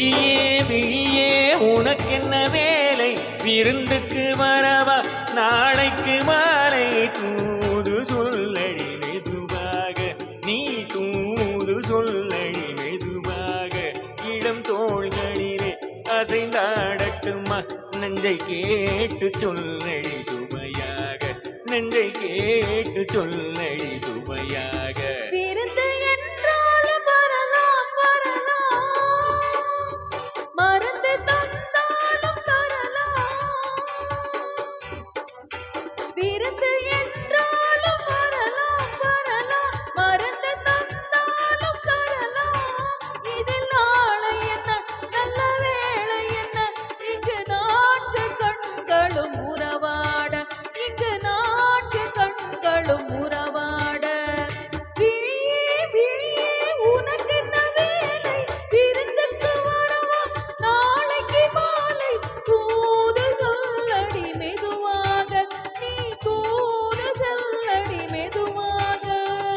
விழியே விழியே உனக்கென்ன வேலை விருந்துக்கு வரவா நாளைக்கு மாலை தூது சொல்லடி மெதுவாக நீ தூது சொல்லடி மெதுவாக இளம் தோள்களிலே அசைந்தாடட்டுமா நெஞ்சை கேட்டு சொல்லடி சுவையாக நெஞ்சை கேட்டு சொல்லடி சுவையாக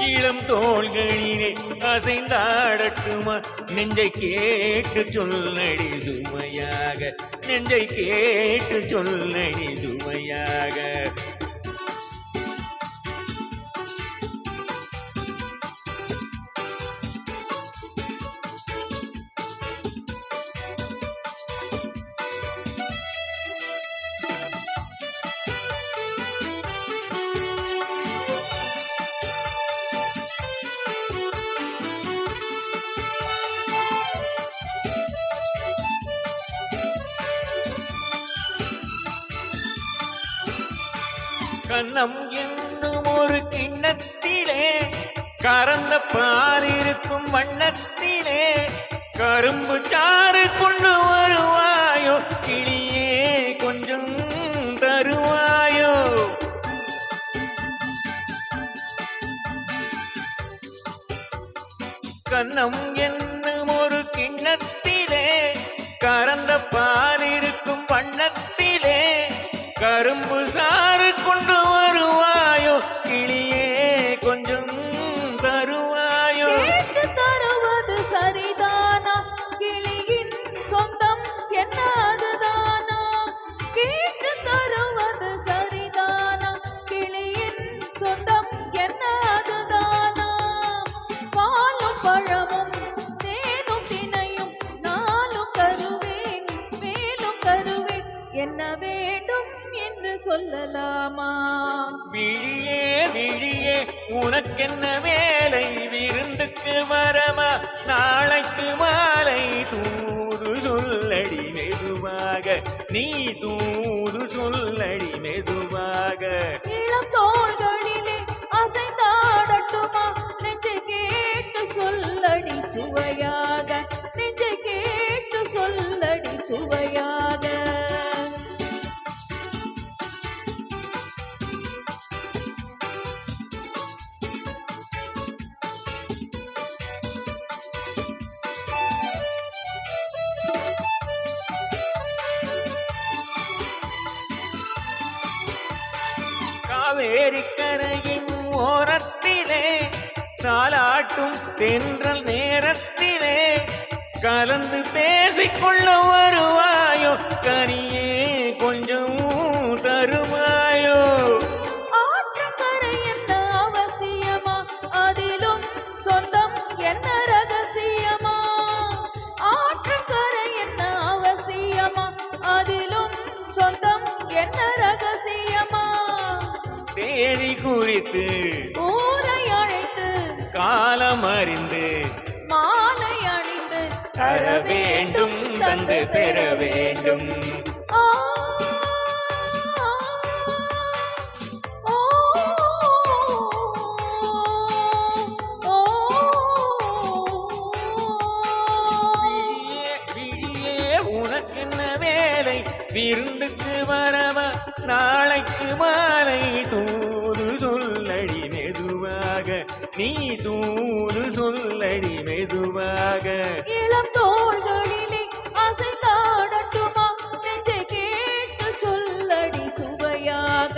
இளம் தோள்களிலே அசைந்தாடட்டுமா நெஞ்சை கேட்டு சொல்லடி சுவையாக நெஞ்சை கேட்டு சொல்லடி சுவையாக கண்ணம் என்னும் ஒரு கிண்ணத்திலே கறந்த பால் இருக்கும் வண்ணத்திலே கரும்பு சாறு கொண்டு வருவாயோ கிளியே கொஞ்சம் தருவாயோ கண்ணம் என்னும் ஒரு கிண்ணத்திலே கறந்த பால் இருக்கும் வண்ணத்திலே கரும்பு சாறு கொண்டு வருவாயோ கிளியே கொஞ்சம் தருவாயோ தருவது சரிதானா கிளியின் சொந்தம் என்ன அதுதானா கேட்டு தருவது சரிதானா கிளியின் சொந்தம் என்ன அதுதானா பாலும் பழமும் தேனும் தினையும் நானும் தருவேன் மேலும் தருவேன் என்ன வேண்டும் என்று சொல்லலாமா விழியே விழியே உனக்கென்ன வேலை விருந்துக்கு வரமா நாளைக்கு மாலை தூது சொல்லடி மெதுவாக நீ தூது சொல்லடி மெதுவாக இளம் தோள்களிலே அசைந்தாடட்டுமா நெஞ்சை கேட்டு சொல்லடி சுவையாக நெஞ்சை கேட்டு சொல்லடி சுவையாக காவேரிக்கரையின் ஓரத்திலே தாலாட்டும் தென்றல் நேரத்திலே கலந்து பேசிக்கொள்ள வருவாயோ கனியே கொஞ்சம் தருவாயோ ஆற்றங்கரை என்ன அவசியமா அதிலும் சொந்தம் என்ன ரகசியமா ஆற்றங்கரை என்ன அவசியமா அதிலும் சொந்தம் என்ன ரகசியமா தேடி குறித்து ஊரை அழைத்து காலம் அறிந்து மாலை அணிந்து தர வேண்டும் தந்து பெற வேண்டும் ஆ, ஓ, ஓ, விழியே விழியே உனக்கென்ன வேலை விருந்துக்கு வரவா நாளைக்கு மாலை தூது சொல்லடி மெதுவாக நீ தூது சொல்லடி மெதுவாக இளம் தோள்களிலே அசைந்தாடட்டுமா நெஞ்சை கேட்டு சொல்லடி சுவையாக